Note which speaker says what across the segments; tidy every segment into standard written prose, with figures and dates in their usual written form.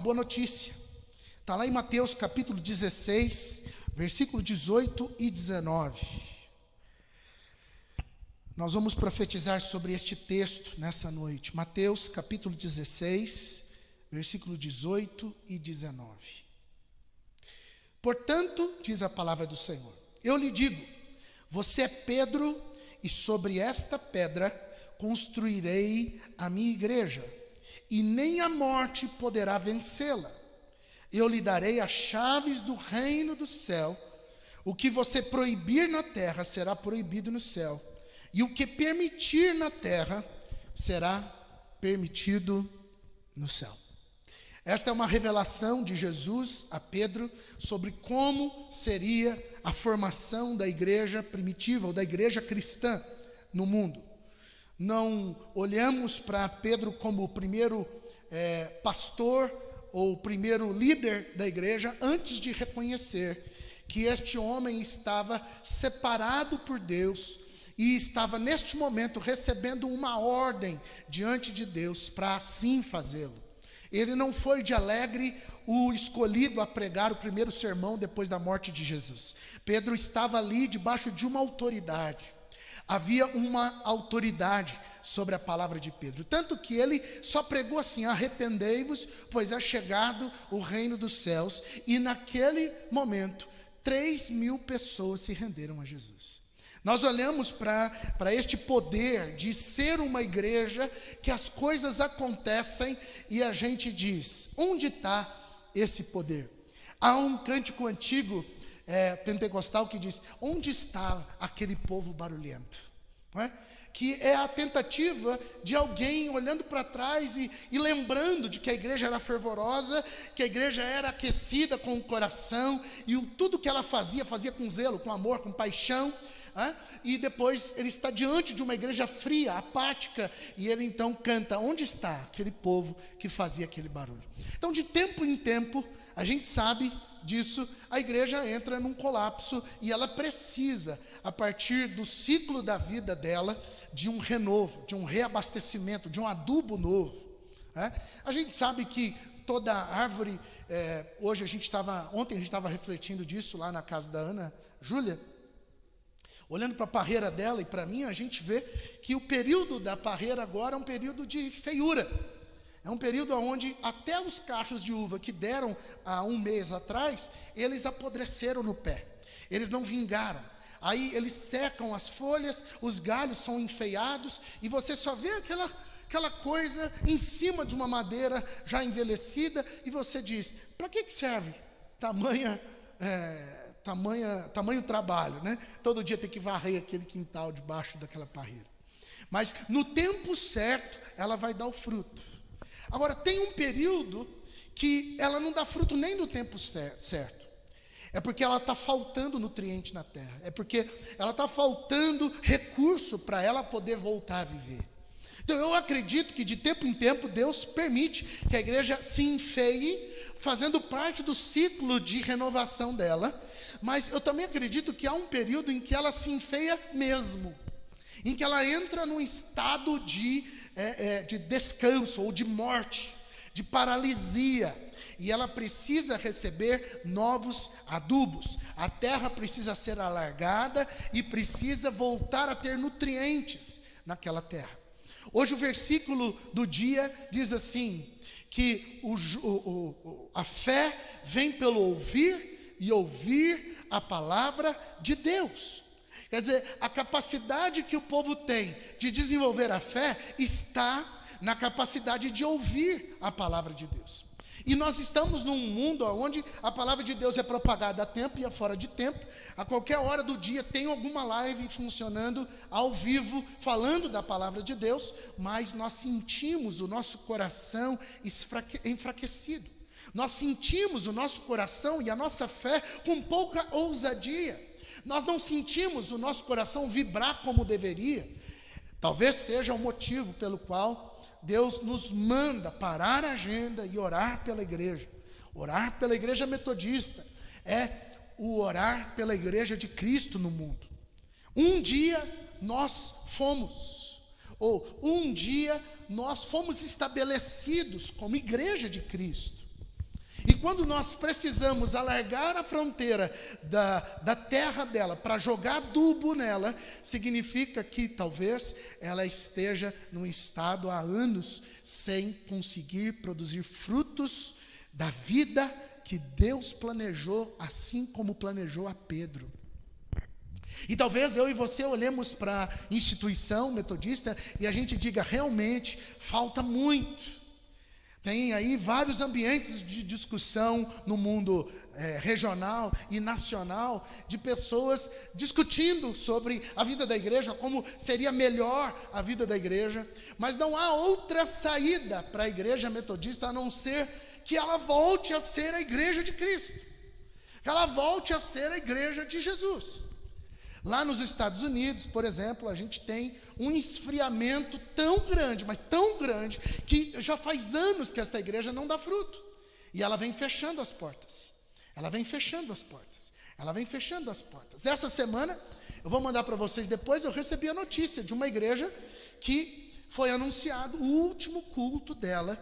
Speaker 1: boa notícia. Está lá em Mateus capítulo 16, versículo 18 e 19. Nós vamos profetizar sobre este texto nessa noite. Mateus capítulo 16, versículo 18 e 19. Portanto, diz a palavra do Senhor, eu lhe digo, você é Pedro, e sobre esta pedra construirei a minha igreja, e nem a morte poderá vencê-la. Eu lhe darei as chaves do reino do céu. O que você proibir na terra será proibido no céu, e o que permitir na terra será permitido no céu. Esta é uma revelação de Jesus a Pedro sobre como seria a formação da igreja primitiva, ou da igreja cristã no mundo. Não olhamos para Pedro como o primeiro pastor ou o primeiro líder da igreja antes de reconhecer que este homem estava separado por Deus e estava neste momento recebendo uma ordem diante de Deus para assim fazê-lo. Ele não foi de alegre o escolhido a pregar o primeiro sermão depois da morte de Jesus. Pedro estava ali debaixo de uma autoridade. Havia uma autoridade sobre a palavra de Pedro. Tanto que ele só pregou assim, arrependei-vos, pois é chegado o reino dos céus. E naquele momento, 3.000 pessoas se renderam a Jesus. Nós olhamos para este poder de ser uma igreja, que as coisas acontecem e a gente diz, onde está esse poder? Há um cântico antigo, pentecostal, que diz, onde está aquele povo barulhento? Não é? Que é a tentativa de alguém olhando para trás e lembrando de que a igreja era fervorosa, que a igreja era aquecida com o coração, e tudo que ela fazia com zelo, com amor, com paixão. E depois ele está diante de uma igreja fria, apática, e ele então canta, onde está aquele povo que fazia aquele barulho? Então, de tempo em tempo, a gente sabe disso, a igreja entra num colapso, e ela precisa, a partir do ciclo da vida dela, de um renovo, de um reabastecimento, de um adubo novo. A gente sabe que toda árvore, ontem a gente estava refletindo disso lá na casa da Ana Júlia, olhando para a parreira dela e para mim, a gente vê que o período da parreira agora é um período de feiura. É um período onde até os cachos de uva que deram há um mês atrás, eles apodreceram no pé. Eles não vingaram. Aí eles secam as folhas, os galhos são enfeiados, e você só vê aquela coisa em cima de uma madeira já envelhecida, e você diz, para que serve tamanho trabalho, né? Todo dia tem que varrer aquele quintal debaixo daquela parreira. Mas no tempo certo, ela vai dar o fruto. Agora, tem um período que ela não dá fruto nem no tempo certo. É porque ela está faltando nutriente na terra. É porque ela está faltando recurso para ela poder voltar a viver. Então, eu acredito que de tempo em tempo Deus permite que a igreja se enfeie, fazendo parte do ciclo de renovação dela. Mas eu também acredito que há um período em que ela se enfeia mesmo, em que ela entra num estado de descanso ou de morte, de paralisia, e ela precisa receber novos adubos. A terra precisa ser alargada e precisa voltar a ter nutrientes naquela terra. Hoje o versículo do dia diz assim, que a fé vem pelo ouvir, e ouvir a palavra de Deus. Quer dizer, a capacidade que o povo tem de desenvolver a fé está na capacidade de ouvir a palavra de Deus. E nós estamos num mundo onde a palavra de Deus é propagada a tempo e a fora de tempo. A qualquer hora do dia tem alguma live funcionando ao vivo, falando da palavra de Deus, mas nós sentimos o nosso coração enfraquecido. Nós sentimos o nosso coração e a nossa fé com pouca ousadia. Nós não sentimos o nosso coração vibrar como deveria. Talvez seja o motivo pelo qual Deus nos manda parar a agenda e orar pela igreja. Orar pela igreja metodista é o orar pela igreja de Cristo no mundo. Um dia nós fomos estabelecidos como igreja de Cristo. E quando nós precisamos alargar a fronteira da terra dela para jogar adubo nela, significa que talvez ela esteja num estado há anos sem conseguir produzir frutos da vida que Deus planejou, assim como planejou a Pedro. E talvez eu e você olhemos para a instituição metodista e a gente diga, realmente, falta muito. Tem aí vários ambientes de discussão no mundo regional e nacional, de pessoas discutindo sobre a vida da igreja, como seria melhor a vida da igreja, mas não há outra saída para a igreja metodista a não ser que ela volte a ser a igreja de Cristo, que ela volte a ser a igreja de Jesus. Lá nos Estados Unidos, por exemplo, a gente tem um esfriamento tão grande, mas tão grande, que já faz anos que essa igreja não dá fruto. E ela vem fechando as portas. Ela vem fechando as portas. Ela vem fechando as portas. Essa semana, eu vou mandar para vocês depois, eu recebi a notícia de uma igreja que foi anunciado o último culto dela,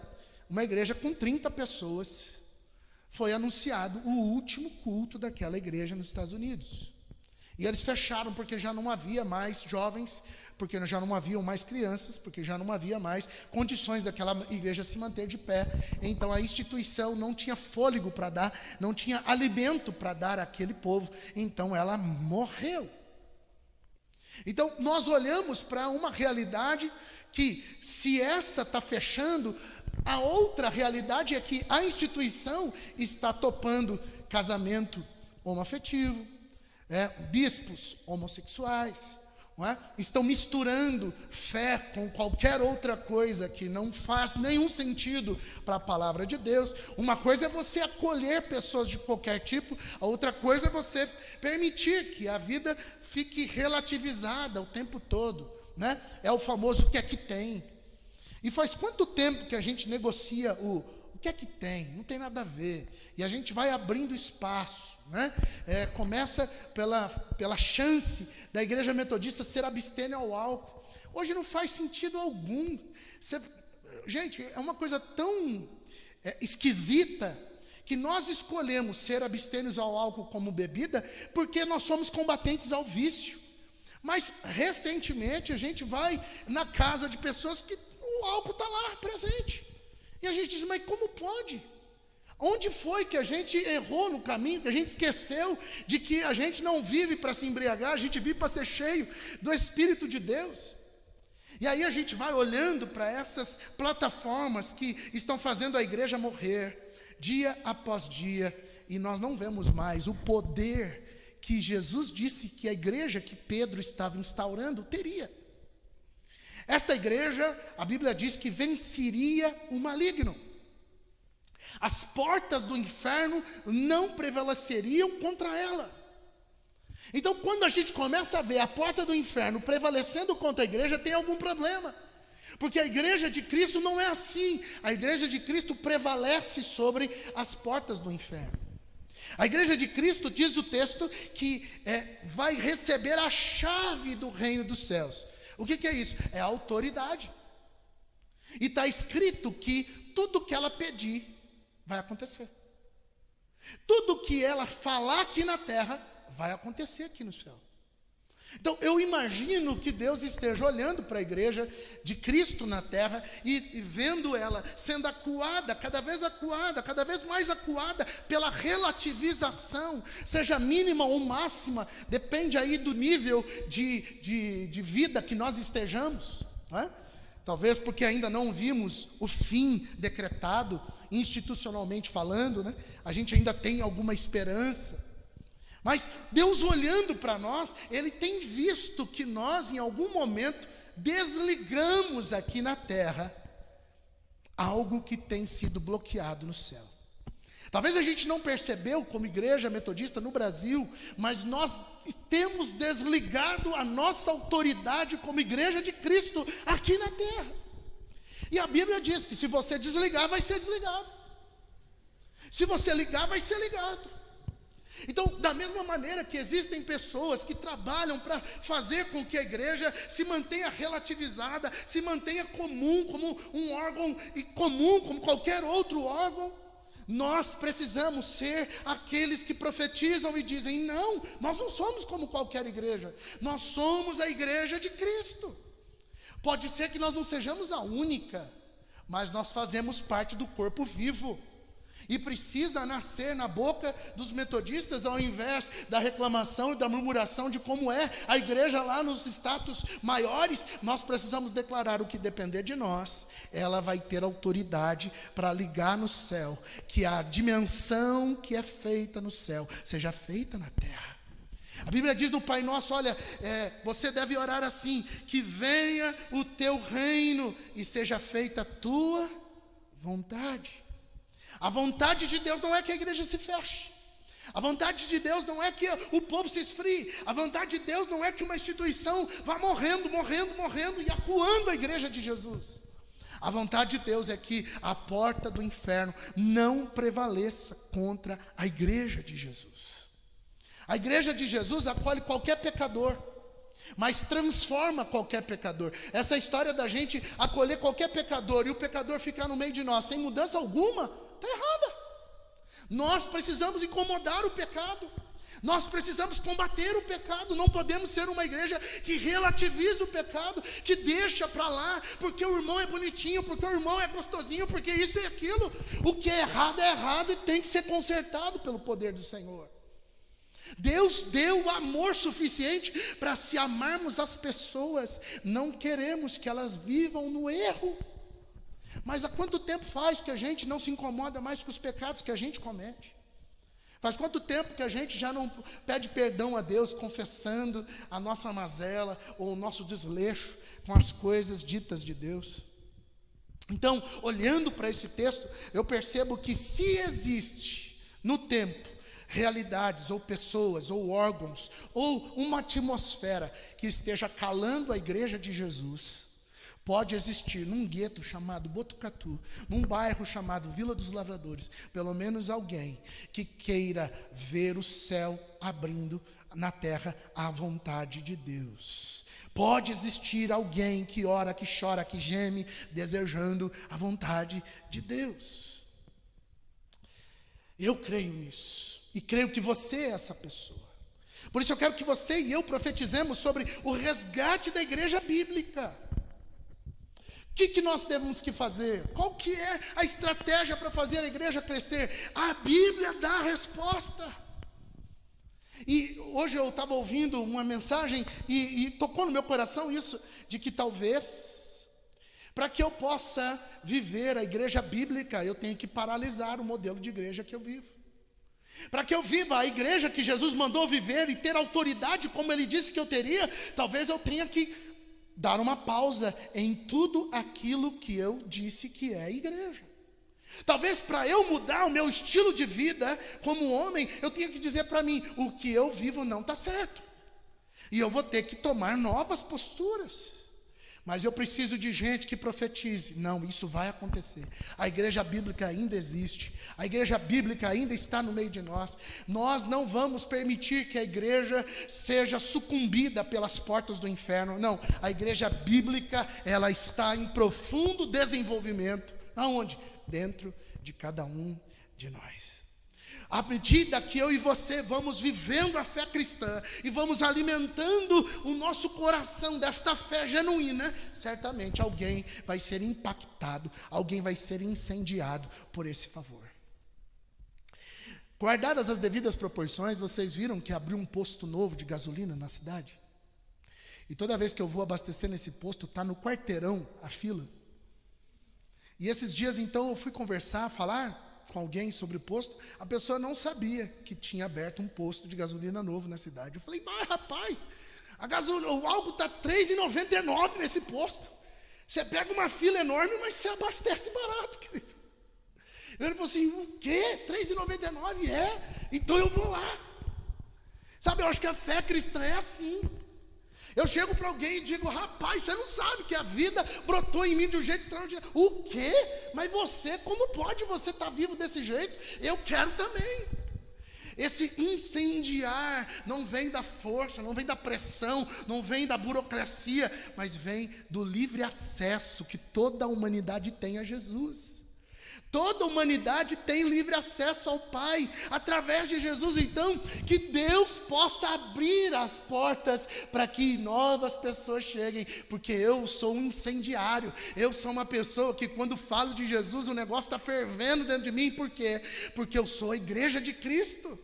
Speaker 1: uma igreja com 30 pessoas, foi anunciado o último culto daquela igreja nos Estados Unidos. E eles fecharam porque já não havia mais jovens, porque já não haviam mais crianças, porque já não havia mais condições daquela igreja se manter de pé. Então a instituição não tinha fôlego para dar, não tinha alimento para dar àquele povo, então ela morreu. Então nós olhamos para uma realidade que, se essa está fechando, a outra realidade é que a instituição está topando casamento homoafetivo, bispos homossexuais, estão misturando fé com qualquer outra coisa que não faz nenhum sentido para a palavra de Deus. Uma coisa é você acolher pessoas de qualquer tipo, a outra coisa é você permitir que a vida fique relativizada o tempo todo, É o famoso o que é que tem. E faz quanto tempo que a gente negocia o que é que tem? Não tem nada a ver. E a gente vai abrindo espaço, começa pela chance da igreja metodista ser abstêmia ao álcool. Hoje não faz sentido algum. Gente, é uma coisa tão esquisita que nós escolhemos ser abstêmios ao álcool como bebida porque nós somos combatentes ao vício. Mas recentemente a gente vai na casa de pessoas que o álcool está lá presente. E a gente diz, mas como pode? Onde foi que a gente errou no caminho, que a gente esqueceu de que a gente não vive para se embriagar, a gente vive para ser cheio do Espírito de Deus? E aí a gente vai olhando para essas plataformas que estão fazendo a igreja morrer, dia após dia, e nós não vemos mais o poder que Jesus disse que a igreja que Pedro estava instaurando teria. Esta igreja, a Bíblia diz que venceria o maligno. As portas do inferno não prevaleceriam contra ela. Então, quando a gente começa a ver a porta do inferno prevalecendo contra a igreja, tem algum problema. Porque a igreja de Cristo não é assim. A igreja de Cristo prevalece sobre as portas do inferno. A igreja de Cristo, diz o texto, que vai receber a chave do reino dos céus. O que é isso? É a autoridade. E está escrito que tudo que ela pedir vai acontecer. Tudo que ela falar aqui na terra vai acontecer aqui no céu. Então eu imagino que Deus esteja olhando para a igreja de Cristo na terra e vendo ela sendo acuada, cada vez mais acuada pela relativização, seja mínima ou máxima, depende aí do nível de vida que nós estejamos, Talvez porque ainda não vimos o fim decretado, institucionalmente falando, A gente ainda tem alguma esperança. Mas Deus olhando para nós, Ele tem visto que nós em algum momento desligamos aqui na terra algo que tem sido bloqueado no céu. Talvez a gente não percebeu como igreja metodista no Brasil, mas nós temos desligado a nossa autoridade como igreja de Cristo aqui na terra. E a Bíblia diz que se você desligar, vai ser desligado. Se você ligar, vai ser ligado. Então, da mesma maneira que existem pessoas que trabalham para fazer com que a igreja se mantenha relativizada, se mantenha comum, como um órgão comum, como qualquer outro órgão, Nós precisamos ser aqueles que profetizam e dizem: não, nós não somos como qualquer igreja, nós somos a igreja de Cristo. Pode ser que nós não sejamos a única, mas nós fazemos parte do corpo vivo. E precisa nascer na boca dos metodistas, ao invés da reclamação e da murmuração de como é a igreja lá nos status maiores, nós precisamos declarar: o que depender de nós, ela vai ter autoridade para ligar no céu, que a dimensão que é feita no céu seja feita na terra. A Bíblia diz no Pai Nosso: olha, você deve orar assim: que venha o teu reino e seja feita a tua vontade. A vontade de Deus não é que a igreja se feche. A vontade de Deus não é que o povo se esfrie. A vontade de Deus não é que uma instituição vá morrendo e acuando a igreja de Jesus. A vontade de Deus é que a porta do inferno não prevaleça contra a igreja de Jesus. A igreja de Jesus acolhe qualquer pecador, mas transforma qualquer pecador. Essa história da gente acolher qualquer pecador e o pecador ficar no meio de nós sem mudança alguma, está errada. Nós precisamos incomodar o pecado, nós precisamos combater o pecado. Não podemos ser uma igreja que relativiza o pecado, que deixa para lá, porque o irmão é bonitinho, porque o irmão é gostosinho, porque isso e aquilo. O que é errado e tem que ser consertado pelo poder do Senhor. Deus deu amor suficiente para, se amarmos as pessoas, não queremos que elas vivam no erro. Mas há quanto tempo faz que a gente não se incomoda mais com os pecados que a gente comete? Faz quanto tempo que a gente já não pede perdão a Deus, confessando a nossa mazela ou o nosso desleixo com as coisas ditas de Deus? Então, olhando para esse texto, eu percebo que, se existe no tempo realidades, ou pessoas, ou órgãos, ou uma atmosfera que esteja calando a igreja de Jesus, pode existir num gueto chamado Botucatu, num bairro chamado Vila dos Lavradores, pelo menos alguém que queira ver o céu abrindo na terra à vontade de Deus. Pode existir alguém que ora, que chora, que geme, desejando a vontade de Deus. Eu creio nisso. E creio que você é essa pessoa. Por isso eu quero que você e eu profetizemos sobre o resgate da igreja bíblica. O que nós temos que fazer? Qual que é a estratégia para fazer a igreja crescer? A Bíblia dá a resposta. E hoje eu estava ouvindo uma mensagem e tocou no meu coração isso, de que talvez, para que eu possa viver a igreja bíblica, eu tenho que paralisar o modelo de igreja que eu vivo. Para que eu viva a igreja que Jesus mandou viver e ter autoridade como Ele disse que eu teria, talvez eu tenha que dar uma pausa em tudo aquilo que eu disse que é a igreja. Talvez para eu mudar o meu estilo de vida como homem, eu tenha que dizer para mim: o que eu vivo não está certo. E eu vou ter que tomar novas posturas. Mas eu preciso de gente que profetize. Não, isso vai acontecer. A igreja bíblica ainda existe. A igreja bíblica ainda está no meio de nós. Nós não vamos permitir que a igreja seja sucumbida pelas portas do inferno. Não, a igreja bíblica, ela está em profundo desenvolvimento. Aonde? Dentro de cada um de nós. À medida que eu e você vamos vivendo a fé cristã e vamos alimentando o nosso coração desta fé genuína, certamente alguém vai ser impactado, alguém vai ser incendiado por esse favor. Guardadas as devidas proporções, vocês viram que abriu um posto novo de gasolina na cidade? E toda vez que eu vou abastecer nesse posto, está no quarteirão a fila. E esses dias então eu fui falar com alguém sobre o posto, a pessoa não sabia que tinha aberto um posto de gasolina novo na cidade. Eu falei: mas rapaz, o álcool está R$3,99 nesse posto. Você pega uma fila enorme, mas você abastece barato, querido. Ele falou assim: o quê? R$3,99? Então eu vou lá. Sabe, eu acho que a fé cristã é assim. Eu chego para alguém e digo: rapaz, você não sabe que a vida brotou em mim de um jeito extraordinário. O quê? Mas você, como pode você estar vivo desse jeito? Eu quero também. Esse incendiar não vem da força, não vem da pressão, não vem da burocracia, mas vem do livre acesso que toda a humanidade tem a Jesus. Toda a humanidade tem livre acesso ao Pai, através de Jesus. Então, que Deus possa abrir as portas para que novas pessoas cheguem, porque eu sou um incendiário, eu sou uma pessoa que quando falo de Jesus, o negócio está fervendo dentro de mim. Por quê? Porque eu sou a igreja de Cristo.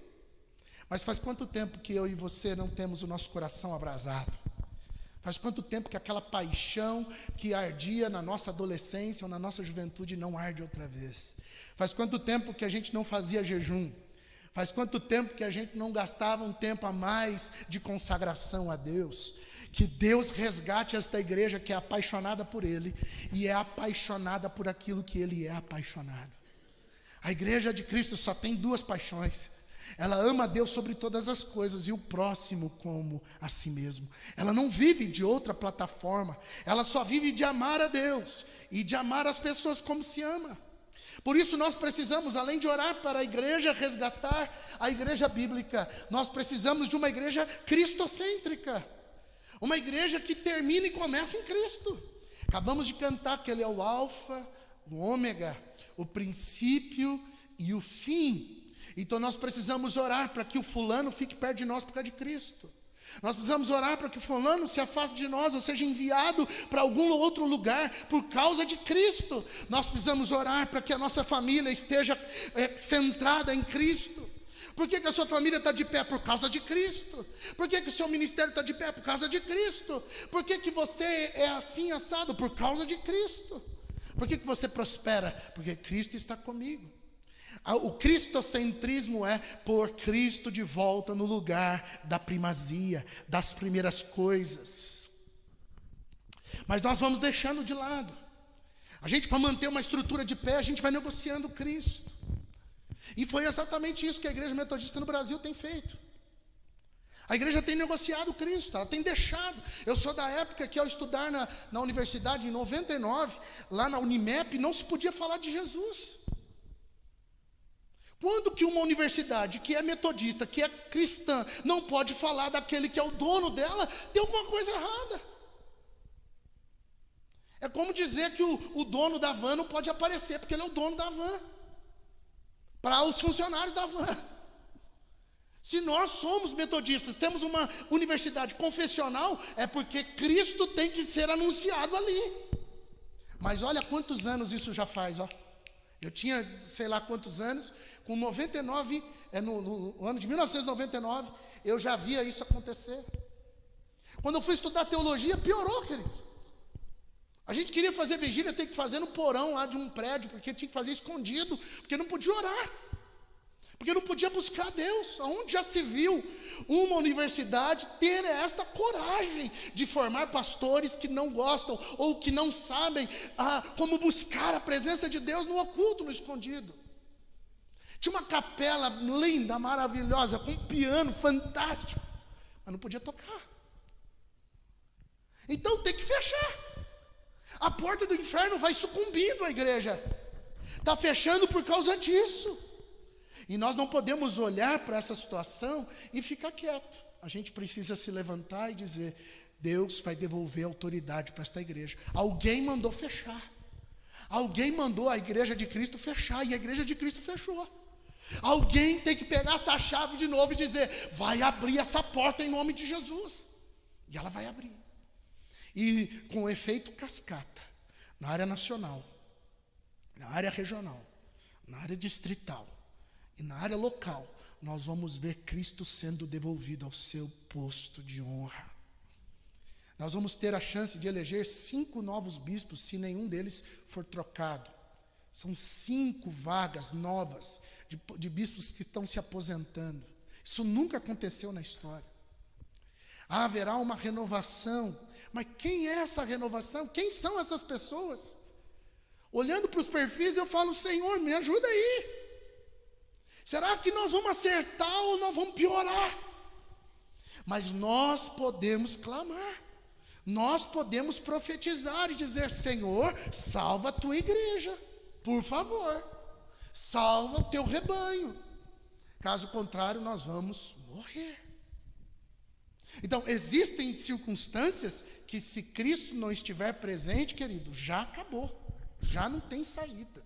Speaker 1: Mas faz quanto tempo que eu e você não temos o nosso coração abrasado? Faz quanto tempo que aquela paixão que ardia na nossa adolescência ou na nossa juventude não arde outra vez? Faz quanto tempo que a gente não fazia jejum? Faz quanto tempo que a gente não gastava um tempo a mais de consagração a Deus? Que Deus resgate esta igreja que é apaixonada por Ele e é apaixonada por aquilo que Ele é apaixonado. A igreja de Cristo só tem duas paixões. Ela ama a Deus sobre todas as coisas e o próximo como a si mesmo. Ela não vive de outra plataforma, ela só vive de amar a Deus e de amar as pessoas como se ama. Por isso nós precisamos, além de orar para a igreja, resgatar a igreja bíblica, nós precisamos de uma igreja cristocêntrica, uma igreja que termina e começa em Cristo. Acabamos de cantar que Ele é o alfa, o ômega, o princípio e o fim. Então nós precisamos orar para que o fulano fique perto de nós por causa de Cristo. Nós precisamos orar para que o fulano se afaste de nós, ou seja enviado para algum outro lugar por causa de Cristo. Nós precisamos orar para que a nossa família esteja centrada em Cristo. Por que a sua família está de pé? Por causa de Cristo. Por que o seu ministério está de pé? Por causa de Cristo. Por que você é assim assado? Por causa de Cristo. Por que você prospera? Porque Cristo está comigo. O cristocentrismo é pôr Cristo de volta no lugar da primazia, das primeiras coisas. Mas nós vamos deixando de lado. A gente, para manter uma estrutura de pé, a gente vai negociando Cristo. E foi exatamente isso que a igreja metodista no Brasil tem feito. A igreja tem negociado Cristo, ela tem deixado. Eu sou da época que ao estudar na universidade, em 99, lá na Unimep, não se podia falar de Jesus. Quando que uma universidade que é metodista, que é cristã, não pode falar daquele que é o dono dela, tem alguma coisa errada. É como dizer que o dono da van não pode aparecer, porque ele é o dono da van, para os funcionários da van. Se nós somos metodistas, temos uma universidade confessional, é porque Cristo tem que ser anunciado ali. Mas olha quantos anos isso já faz, ó. Eu tinha, sei lá quantos anos, com 99, no ano de 1999, eu já via isso acontecer. Quando eu fui estudar teologia, piorou, querido. A gente queria fazer vigília, tem que fazer no porão lá de um prédio, porque tinha que fazer escondido, porque não podia orar, porque não podia buscar Deus. Aonde já se viu uma universidade ter esta coragem de formar pastores que não gostam ou que não sabem como buscar a presença de Deus no oculto, no escondido? Tinha uma capela linda, maravilhosa, com um piano fantástico, mas não podia tocar. Então tem que fechar. A porta do inferno vai sucumbindo à igreja, está fechando por causa disso. E nós não podemos olhar para essa situação e ficar quieto. A gente precisa se levantar e dizer: Deus vai devolver a autoridade para esta igreja. Alguém mandou fechar. Alguém mandou a igreja de Cristo fechar, e a igreja de Cristo fechou. Alguém tem que pegar essa chave de novo e dizer: vai abrir essa porta em nome de Jesus. E ela vai abrir. E com efeito cascata, na área nacional, na área regional, na área distrital e na área local, nós vamos ver Cristo sendo devolvido ao seu posto de honra. Nós vamos ter a chance de eleger 5 novos bispos, se nenhum deles for trocado. São 5 vagas novas de bispos que estão se aposentando. Isso nunca aconteceu na história. Haverá uma renovação. Mas quem é essa renovação? Quem são essas pessoas? Olhando para os perfis, eu falo: Senhor, me ajuda aí. Será que nós vamos acertar ou nós vamos piorar? Mas nós podemos clamar, nós podemos profetizar e dizer: Senhor, salva a tua igreja, por favor, salva o teu rebanho. Caso contrário, nós vamos morrer. Então, existem circunstâncias que, se Cristo não estiver presente, querido, já acabou, já não tem saída.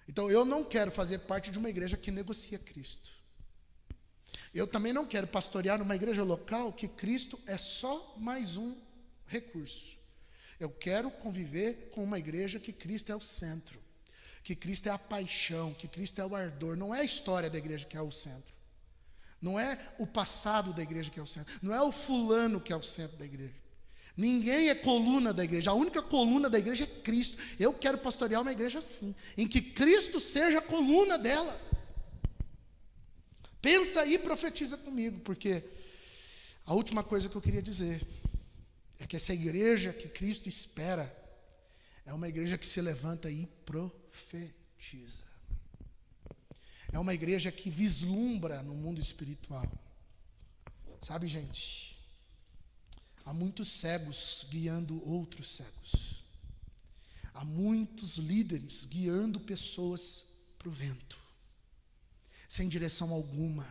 Speaker 1: Então, eu não quero fazer parte de uma igreja que negocia Cristo. Eu também não quero pastorear numa igreja local que Cristo é só mais um recurso. Eu quero conviver com uma igreja que Cristo é o centro, que Cristo é a paixão, que Cristo é o ardor. Não é a história da igreja que é o centro. Não é o passado da igreja que é o centro. Não é o fulano que é o centro da igreja. Ninguém é coluna da igreja. A única coluna da igreja é Cristo. Eu quero pastorear uma igreja assim, em que Cristo seja a coluna dela. Pensa aí e profetiza comigo, porque a última coisa que eu queria dizer é que essa igreja que Cristo espera é uma igreja que se levanta e profetiza. É uma igreja que vislumbra no mundo espiritual. Sabe, gente, há muitos cegos guiando outros cegos. Há muitos líderes guiando pessoas para o vento, sem direção alguma.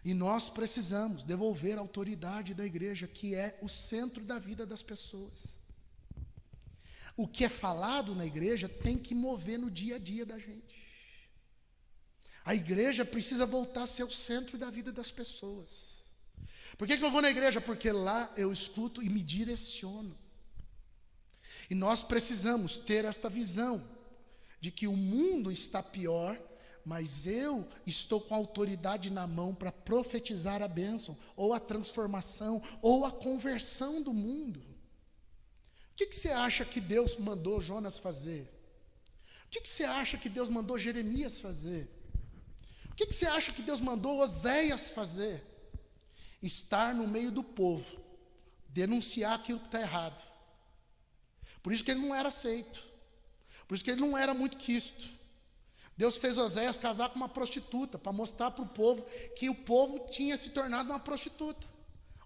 Speaker 1: E nós precisamos devolver a autoridade da igreja, que é o centro da vida das pessoas. O que é falado na igreja tem que mover no dia a dia da gente. A igreja precisa voltar a ser o centro da vida das pessoas. Por que eu vou na igreja? Porque lá eu escuto e me direciono. E nós precisamos ter esta visão de que o mundo está pior, mas eu estou com a autoridade na mão para profetizar a bênção, ou a transformação, ou a conversão do mundo. O que você acha que Deus mandou Jonas fazer? O que você acha que Deus mandou Jeremias fazer? O que você acha que Deus mandou Oséias fazer? Estar no meio do povo, denunciar aquilo que está errado. Por isso que ele não era aceito, por isso que ele não era muito quisto. Deus fez Oséias casar com uma prostituta, para mostrar para o povo que o povo tinha se tornado uma prostituta.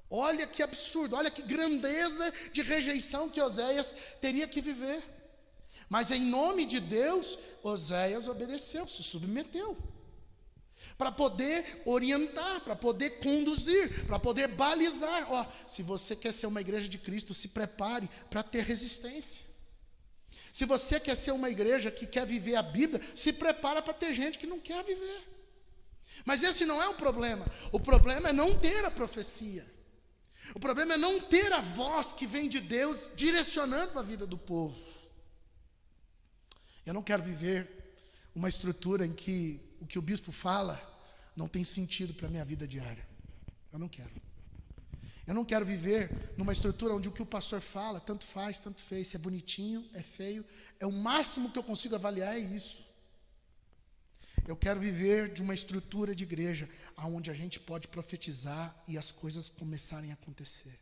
Speaker 1: Olha que absurdo, olha que grandeza de rejeição que Oséias teria que viver. Mas em nome de Deus, Oséias obedeceu, se submeteu, para poder orientar, para poder conduzir, para poder balizar. Ó, se você quer ser uma igreja de Cristo, se prepare para ter resistência. Se você quer ser uma igreja que quer viver a Bíblia, se prepara para ter gente que não quer viver. Mas esse não é o problema. O problema é não ter a profecia. O problema é não ter a voz que vem de Deus direcionando a vida do povo. Eu não quero viver uma estrutura em que o que o bispo fala não tem sentido para a minha vida diária. Eu não quero. Eu não quero viver numa estrutura onde o que o pastor fala, tanto faz, tanto fez, se é bonitinho, é feio, é o máximo que eu consigo avaliar é isso. Eu quero viver de uma estrutura de igreja onde a gente pode profetizar e as coisas começarem a acontecer.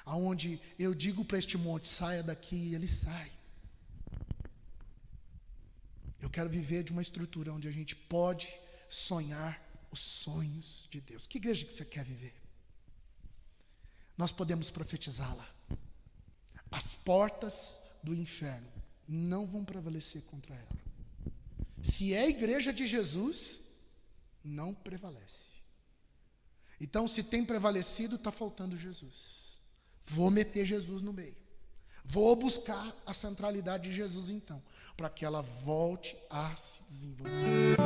Speaker 1: Onde eu digo para este monte, saia daqui, e ele sai. Eu quero viver de uma estrutura onde a gente pode sonhar os sonhos de Deus. Que igreja que você quer viver? Nós podemos profetizá-la. As portas do inferno não vão prevalecer contra ela. Se é a igreja de Jesus, não prevalece. Então, se tem prevalecido, está faltando Jesus. Vou meter Jesus no meio. Vou buscar a centralidade de Jesus então, para que ela volte a se desenvolver.